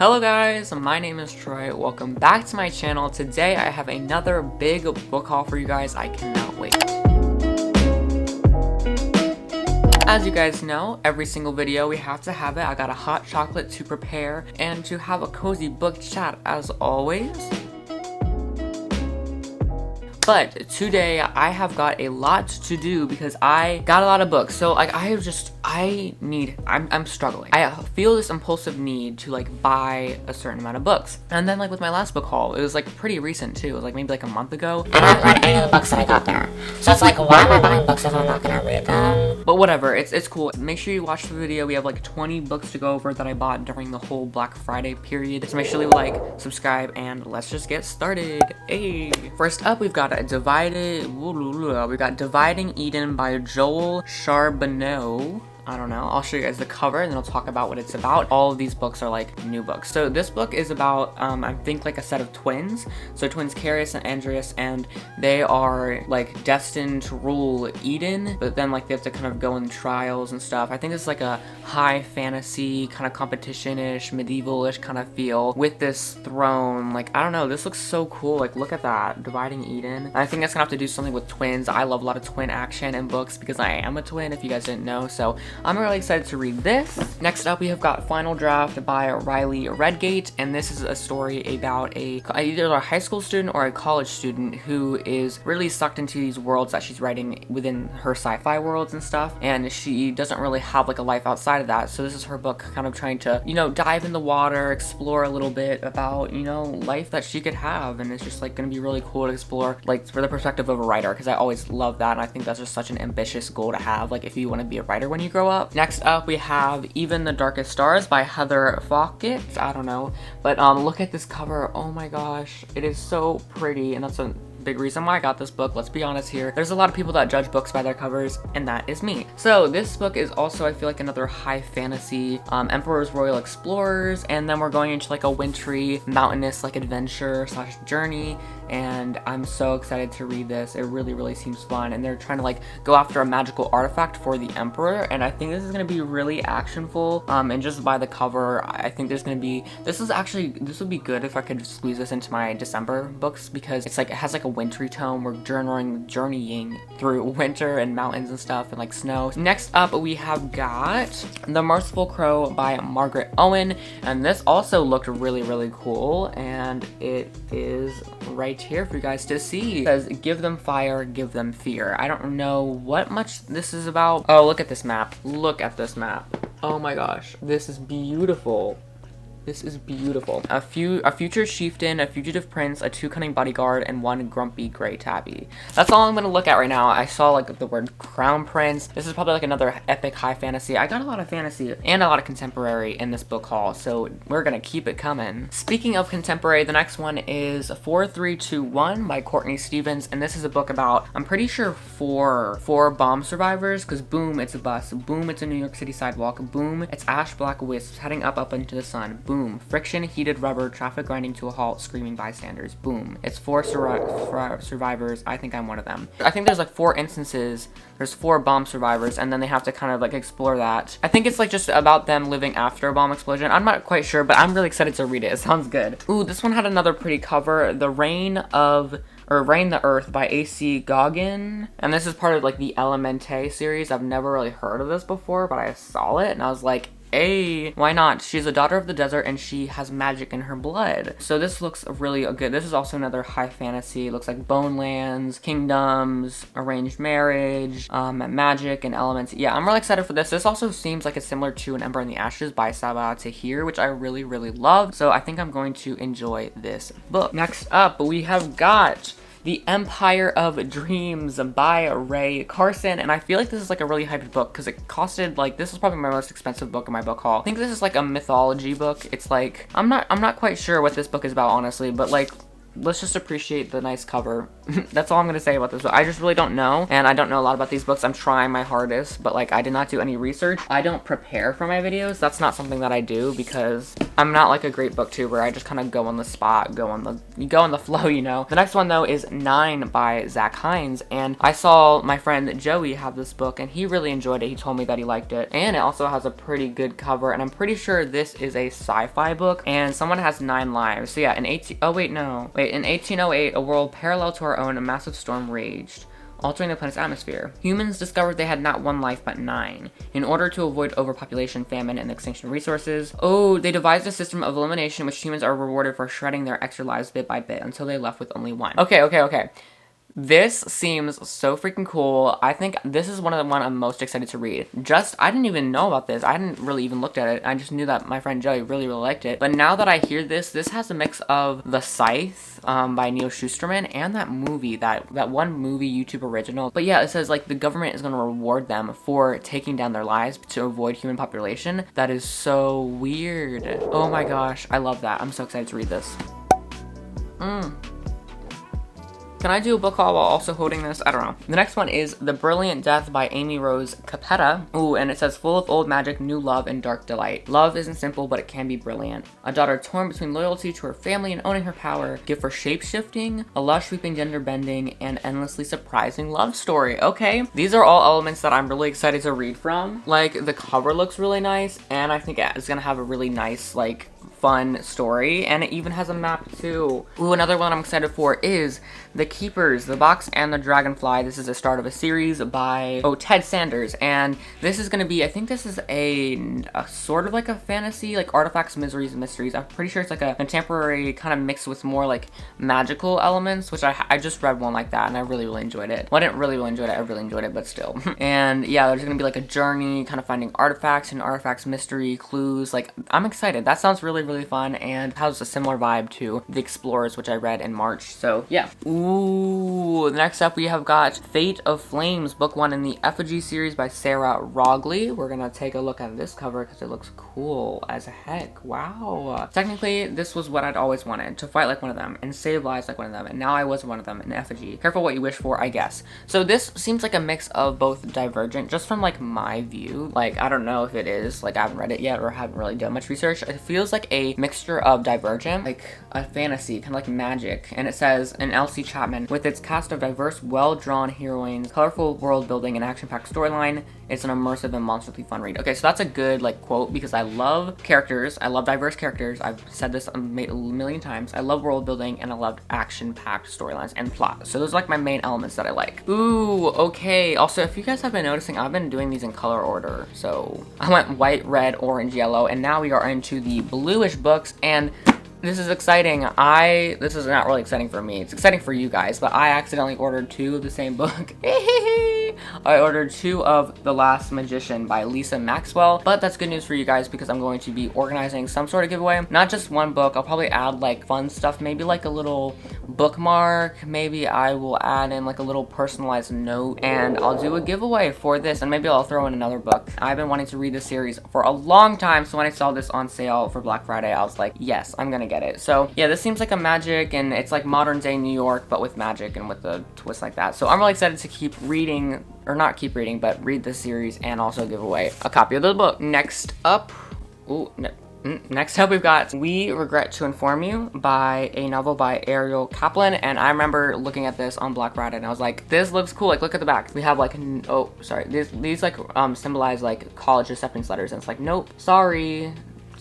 Hello guys, my name is Troy. Welcome back to my channel. Today I have another big book haul for you guys. I cannot wait. As you guys know, every single video we have to have it. I got a hot chocolate to prepare and to have a cozy book chat as always. But today I have got a lot to do because I got a lot of books. So like I'm struggling. I feel this impulsive need to like buy a certain amount of books. And then like with my last book haul, it was like pretty recent too. It was like maybe like a month ago. And I haven't read any of the books that I got there. So it's like, why am I buying books if I'm not gonna read them? But whatever, it's cool. Make sure you watch the video. We have like 20 books to go over that I bought during the whole Black Friday period. So make sure you like, subscribe, and let's just get started. Hey. First up, we've got Dividing Eden by Joel Charbonneau. I don't know. I'll show you guys the cover and then I'll talk about what it's about. All of these books are like new books. So this book is about, I think like a set of twins. So twins Carius and Andreas, and they are like destined to rule Eden, but then like they have to kind of go in trials and stuff. I think it's like a high fantasy kind of competition-ish, medieval-ish kind of feel with this throne. Like, I don't know. This looks so cool. Like, look at that. Dividing Eden. And I think that's gonna have to do something with twins. I love a lot of twin action in books because I am a twin, if you guys didn't know. So I'm really excited to read this. Next up, we have got Final Draft by Riley Redgate, and this is a story about either a high school student or a college student who is really sucked into these worlds that she's writing within her sci-fi worlds and stuff, and she doesn't really have like a life outside of that. So this is her book kind of trying to, you know, dive in the water, explore a little bit about, you know, life that she could have, and it's just like gonna be really cool to explore like for the perspective of a writer, because I always love that, and I think that's just such an ambitious goal to have, like if you want to be a writer when you grow up. Next up, we have Even the Darkest Stars by Heather Fockett. I don't know, but look at this cover. Oh my gosh, it is so pretty, and that's a big reason why I got this book. Let's be honest here. There's a lot of people that judge books by their covers, and that is me. So this book is also, I feel like, another high fantasy, Emperor's Royal Explorers, and then we're going into like a wintry, mountainous like adventure / journey, and I'm so excited to read this. It really, really seems fun, and they're trying to like go after a magical artifact for the Emperor, and I think this is going to be really actionful, and just by the cover, I think there's going to be, this would be good if I could squeeze this into my December books, because it's like, it has like a wintry tone. We're journeying through winter and mountains and stuff and like snow. Next up, we have got The Merciful Crow by Margaret Owen, and this also looked really, really cool, and it is right here for you guys to see. It says, give them fire, give them fear. I don't know what much this is about. Oh, look at this map. Look at this map. Oh my gosh, this is beautiful. This is beautiful. A future chieftain, a fugitive prince, a 2 cunning bodyguard, and 1 grumpy gray tabby. That's all I'm gonna look at right now. I saw like the word crown prince. This is probably like another epic high fantasy. I got a lot of fantasy and a lot of contemporary in this book haul, so we're gonna keep it coming. Speaking of contemporary, the next one is 4321 by Courtney Stevens, and this is a book about, I'm pretty sure, four bomb survivors, because boom, it's a bus. Boom, it's a New York City sidewalk. Boom, it's ash black wisps heading up into the sun. Boom, friction, heated rubber, traffic grinding to a halt, screaming bystanders. Boom, it's 4 survivors. I think I'm one of them. I think there's like 4 instances. There's 4 bomb survivors, and then they have to kind of like explore that. I think it's like just about them living after a bomb explosion. I'm not quite sure, but I'm really excited to read it. It sounds good. Ooh, this one had another pretty cover. Reign the Earth by A.C. Goggin. And this is part of like the Elemente series. I've never really heard of this before, but I saw it and I was like, hey, why not? She's a daughter of the desert and she has magic in her blood. So this looks really good. This is also another high fantasy. It looks like bone lands, kingdoms, arranged marriage, magic and elements. Yeah, I'm really excited for this. This also seems like it's similar to An Ember in the Ashes by Sabaa Tahir, which I really, really love. So I think I'm going to enjoy this book. Next up, we have got The Empire of Dreams by Ray Carson, and I feel like this is like a really hyped book because it costed like, this is probably my most expensive book in my book haul. I think this is like a mythology book. It's like, I'm not quite sure what this book is about, honestly, but like let's just appreciate the nice cover. That's all I'm gonna say about this book. I just really don't know, and I don't know a lot about these books. I'm trying my hardest, but like I did not do any research. I don't prepare for my videos. That's not something that I do because I'm not like a great booktuber. I just kind of go on the spot, go on the flow, you know. The next one though is 9 by Zach Hines, and I saw my friend Joey have this book and he really enjoyed it. He told me that he liked it, and it also has a pretty good cover, and I'm pretty sure this is a sci-fi book, and someone has 9 lives. So yeah, in 1808, a world parallel to our own, a massive storm raged, altering the planet's atmosphere. Humans discovered they had not 1 life, but 9. In order to avoid overpopulation, famine, and the extinction of resources, they devised a system of elimination in which humans are rewarded for shredding their extra lives bit by bit until they left with only 1. Okay. This seems so freaking cool. I think this is one I'm most excited to read. I didn't even know about this. I hadn't really even looked at it. I just knew that my friend Joey really liked it. But now that I hear this has a mix of The Scythe by Neil Shusterman and that movie, that one movie YouTube original. But yeah, it says like the government is going to reward them for taking down their lives to avoid human population. That is so weird. Oh my gosh, I love that. I'm so excited to read this. Can I do a book haul while also holding this? I don't know. The next one is The Brilliant Death by Amy Rose Capetta. Ooh, and it says full of old magic, new love, and dark delight. Love isn't simple, but it can be brilliant. A daughter torn between loyalty to her family and owning her power. Gift for shape-shifting, a lush, sweeping, gender-bending, and endlessly surprising love story. Okay, these are all elements that I'm really excited to read from. Like, the cover looks really nice, and I think it's gonna have a really nice, like, fun story, and it even has a map too. Ooh, another one I'm excited for is The Keepers, The Box and the Dragonfly. This is the start of a series by Ted Sanders, and this is gonna be, I think this is a sort of like a fantasy, like artifacts, miseries, and mysteries. I'm pretty sure it's like a contemporary kind of mixed with more like magical elements, which I just read one like that and I really enjoyed it. Well, I didn't really enjoy it, I really enjoyed it, but still. And yeah, there's gonna be like a journey kind of finding artifacts and artifacts, mystery, clues. Like, I'm excited. That sounds really fun and has a similar vibe to The Explorers, which I read in March. So yeah. Ooh, next up we have got Fate of Flames, book 1 in the Effigy series by Sarah Rogley. We're gonna take a look at this cover because it looks cool as heck. Wow. Technically, this was what I'd always wanted, to fight like one of them and save lives like one of them, and now I was one of them in Effigy. Careful what you wish for, I guess. So this seems like a mix of both Divergent, just from like my view. Like, I don't know if it is, like I haven't read it yet or haven't really done much research. It feels like a mixture of Divergent, like a fantasy, kind of like magic. And it says, in Elsie Chapman, with its cast of diverse, well-drawn heroines, colorful world building, and action-packed storyline, it's an immersive and monstrously fun read. Okay, so that's a good like quote because I love characters. I love diverse characters. I've said this a million times. I love world building and I love action-packed storylines and plot. So those are like my main elements that I like. Ooh, okay. Also, if you guys have been noticing, I've been doing these in color order. So I went white, red, orange, yellow, and now we are into the bluish books, and this is exciting. This is not really exciting for me. It's exciting for you guys, but I accidentally ordered 2 of the same book. I ordered 2 of The Last Magician by Lisa Maxwell, but that's good news for you guys because I'm going to be organizing some sort of giveaway. Not just one book. I'll probably add like fun stuff, maybe like a little bookmark. Maybe I will add in like a little personalized note, and I'll do a giveaway for this, and maybe I'll throw in another book. I've been wanting to read this series for a long time, so when I saw this on sale for Black Friday, I was like, yes, I'm gonna get it. So yeah, this seems like a magic, and it's like modern day New York, but with magic and with a twist like that. So I'm really excited to keep reading, or not keep reading, but read this series and also give away a copy of the book. Next up, we've got We Regret to Inform You, by a novel by Ariel Kaplan, and I remember looking at this on Black Friday and I was like, this looks cool. Like, look at the back. We have like, these like symbolize like college acceptance letters, and it's like, nope, sorry,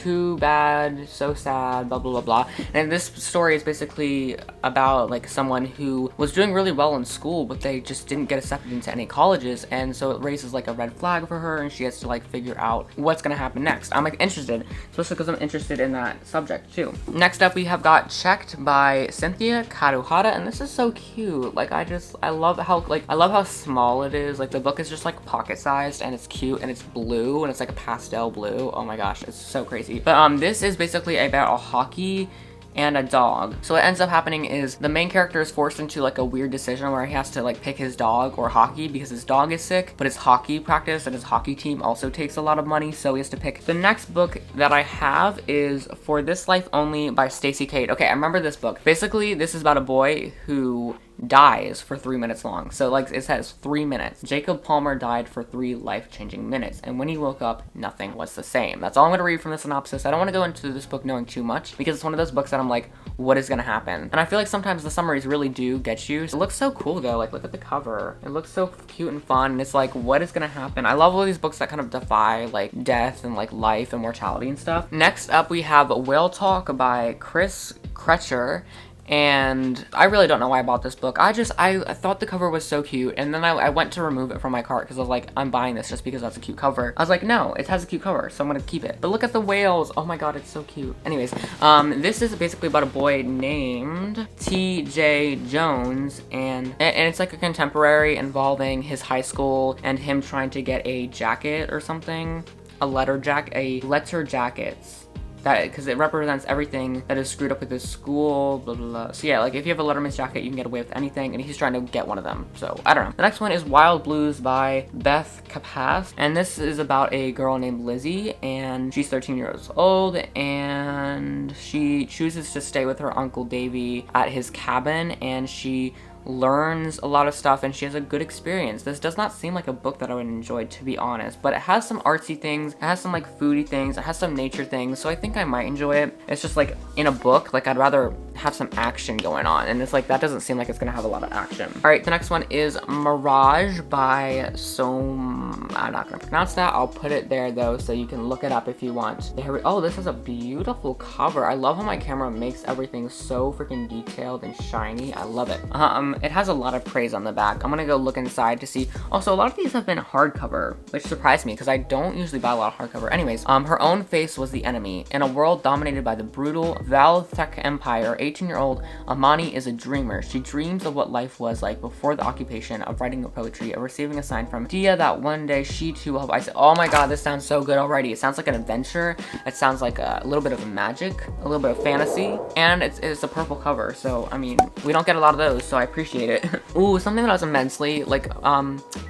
too bad, so sad, blah blah blah blah. And this story is basically about like someone who was doing really well in school, but they just didn't get accepted into any colleges, and so it raises like a red flag for her, and she has to like figure out what's gonna happen next. I'm like interested, especially because I'm interested in that subject too. Next up we have got Checked by Cynthia Karuhara, and this is so cute. Like, I love how small it is. Like, the book is just like pocket sized, and it's cute, and it's blue, and it's like a pastel blue. Oh my gosh, it's so crazy. But this is basically about a hockey and a dog. So what ends up happening is the main character is forced into like a weird decision where he has to like pick his dog or hockey because his dog is sick, but his hockey practice and his hockey team also takes a lot of money, so he has to pick. The next book that I have is For This Life Only by Stacey Cade. Okay, I remember this book. Basically, this is about a boy who dies for 3 minutes long. So like it says 3 minutes. Jacob Palmer died for 3 life-changing minutes, and when he woke up, nothing was the same. That's all I'm gonna read from the synopsis. I don't want to go into this book knowing too much because it's one of those books that I'm like, what is gonna happen? And I feel like sometimes the summaries really do get you. It looks so cool though. Like look at the cover. It looks so cute and fun. And it's like, what is gonna happen? I love all these books that kind of defy like death and like life and mortality and stuff. Next up, we have Whale Talk by Chris Kretcher. And I really don't know why I bought this book. I thought the cover was so cute, and then I went to remove it from my cart because I was like, I'm buying this just because that's a cute cover. I was like, no, it has a cute cover, so I'm gonna keep it. But look at the whales. Oh my god, it's so cute. Anyways, this is basically about a boy named T.J. Jones, and it's like a contemporary involving his high school and him trying to get a jacket or something, a letter jackets. That because it represents everything that is screwed up with his school, blah, blah, blah. So yeah, like if you have a Letterman's jacket, you can get away with anything, and he's trying to get one of them. So I don't know. The next one is Wild Blues by Beth Kapass, and this is about a girl named Lizzie, and she's 13 years old, and she chooses to stay with her Uncle Davy at his cabin, and she learns a lot of stuff, and she has a good experience. This does not seem like a book that I would enjoy, to be honest, but it has some artsy things, it has some like foodie things, it has some nature things, so I think I might enjoy it. It's just like in a book, like I'd rather have some action going on, and it's like that doesn't seem like it's gonna have a lot of action. All right, the next one is Mirage by I'm not gonna pronounce that. I'll put it there though, so you can look it up if you want. Oh, this is a beautiful cover. I love how my camera makes everything so freaking detailed and shiny. I love it. It has a lot of praise on the back. I'm gonna go look inside to see. Also, a lot of these have been hardcover, which surprised me because I don't usually buy a lot of hardcover. Anyways, her own face was the enemy. In a world dominated by the brutal Valtech Empire, 18-year-old Amani is a dreamer. She dreams of what life was like before the occupation, of writing poetry, of receiving a sign from Dia that one day she too will have. I said, oh my god, this sounds so good already. It sounds like an adventure. It sounds like a little bit of magic, a little bit of fantasy, and it's a purple cover. So I mean, we don't get a lot of those, so I appreciate it. Ooh, something that I was immensely like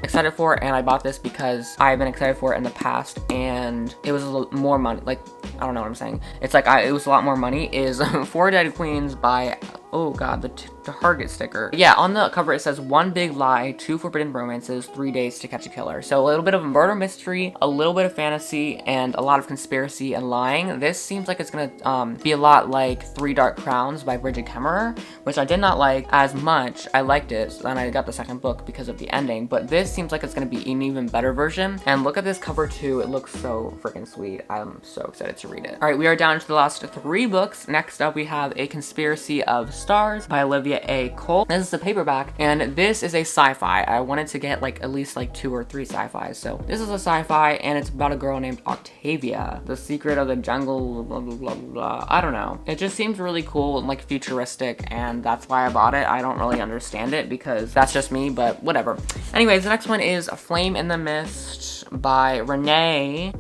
excited for, and I bought this because I've been excited for it in the past, and it was a little more money. Like I don't know what I'm saying. It's like it was a lot more money. Is Four Dead Queens by, oh god, the Target sticker. Yeah, on the cover it says 1 big lie, 2 forbidden romances, 3 days to catch a killer. So a little bit of a murder mystery, a little bit of fantasy, and a lot of conspiracy and lying. This seems like it's gonna be a lot like 3 Dark Crowns by Bridget Kemmerer, which I did not like as much. I liked it, and I got the second book because of the ending, but this seems like it's gonna be an even better version. And look at this cover too. It looks so freaking sweet. I'm so excited to read it. All right, we are down to the last 3 books. Next up, we have A Conspiracy of Stars by Olivia A. Cole. This is a paperback, and this is a sci-fi. I wanted to get like at least like 2 or 3 sci-fis. So this is a sci-fi, and it's about a girl named Octavia, the secret of the jungle, blah, blah, blah, blah. I don't know. It just seems really cool and like futuristic, and that's why I bought it. I don't really understand it because that's just me, but whatever. Anyways, the next one is Flame in the Mist by Renee.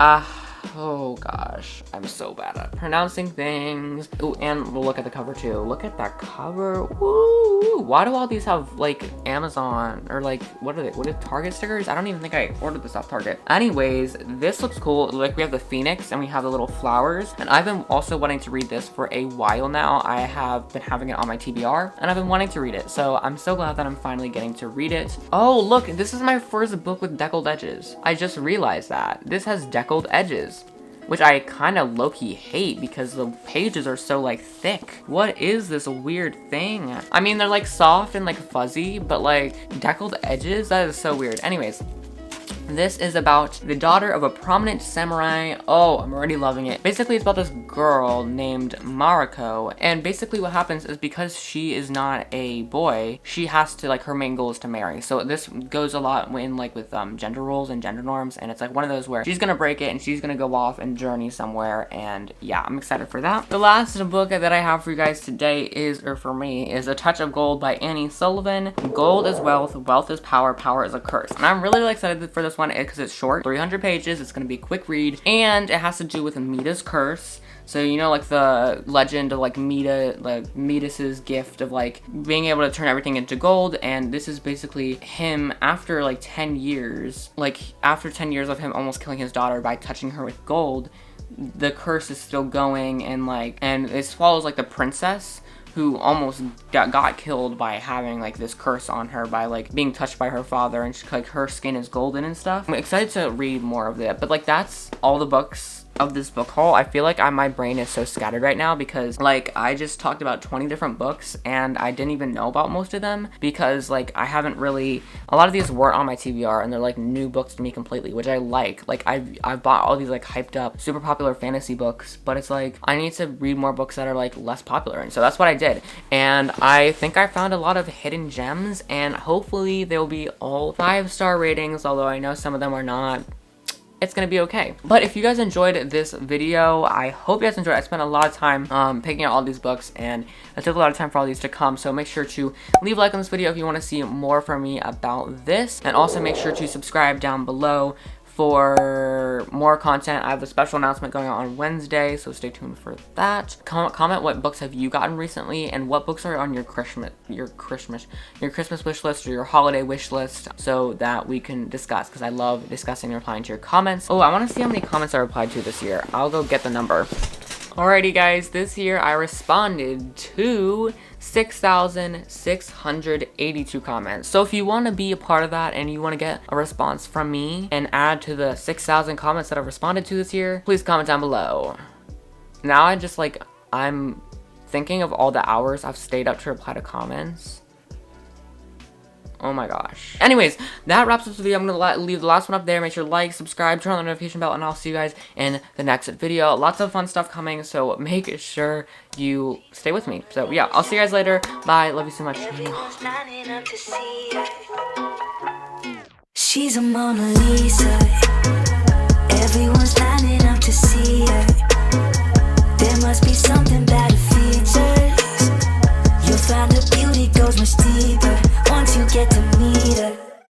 Oh gosh, I'm so bad at pronouncing things. Ooh, and we'll look at the cover too. Look at that cover. Woo! Why do all these have like Amazon or like what are they? What are Target stickers? I don't even think I ordered this off Target. Anyways, this looks cool. Like we have the phoenix and we have the little flowers. And I've been also wanting to read this for a while now. I have been having it on my TBR and I've been wanting to read it. So I'm so glad that I'm finally getting to read it. Oh, look, this is my first book with deckled edges. I just realized that. This has deckled edges, which I kind of low-key hate because the pages are so like thick. What is this weird thing? I mean, they're like soft and like fuzzy, but like deckled edges? That is so weird. Anyways, this is about the daughter of a prominent samurai. Oh, I'm already loving it. Basically, it's about this girl named Mariko, and basically what happens is because she is not a boy, she has to, like, her main goal is to marry. So this goes a lot in, like, with gender roles and gender norms, and it's like one of those where she's gonna break it and she's gonna go off and journey somewhere, and yeah, I'm excited for that. The last book that I have for you guys today is, or for me, is A Touch of Gold by Annie Sullivan. Gold is wealth, wealth is power, power is a curse. And I'm really excited for this one because it's short, 300 pages, it's gonna be a quick read, and it has to do with Mita's curse. So you know, like the legend of like Midas's gift of like being able to turn everything into gold, and this is basically him after like 10 years, like after 10 years of him almost killing his daughter by touching her with gold, the curse is still going, and it follows like the princess who almost got killed by having like this curse on her by like being touched by her father, and like her skin is golden and stuff. I'm excited to read more of that, but like that's all the books of this book haul. I feel like my brain is so scattered right now because like I just talked about 20 different books and I didn't even know about most of them because like I haven't really, a lot of these weren't on my TBR and they're like new books to me completely, which I like. Like I've bought all these like hyped up super popular fantasy books, but it's like I need to read more books that are like less popular, and so that's what I did. And I think I found a lot of hidden gems, and hopefully they'll be all 5-star ratings, although I know some of them are not. It's gonna be okay. But if you guys enjoyed this video, I hope you guys enjoyed it. I spent a lot of time picking out all these books, and it took a lot of time for all these to come, so make sure to leave a like on this video if you want to see more from me about this, and also make sure to subscribe down below for more content. I have a special announcement going on Wednesday, so stay tuned for that. Comment what books have you gotten recently, and what books are on your Christmas wish list or your holiday wish list, so that we can discuss, because I love discussing and replying to your comments. Oh, I want to see how many comments I replied to this year. I'll go get the number. Alrighty guys, this year I responded to 6,682 comments. So if you want to be a part of that and you want to get a response from me and add to the 6,000 comments that I've responded to this year, please comment down below. Now I'm thinking of all the hours I've stayed up to reply to comments. Oh my gosh. Anyways, that wraps up the video. I'm gonna leave the last one up there. Make sure to like, subscribe, turn on the notification bell, and I'll see you guys in the next video. Lots of fun stuff coming, so make sure you stay with me. So yeah, I'll see you guys later. Bye. Love you so much. She's a Mona Lisa. Everyone's lining up to see her.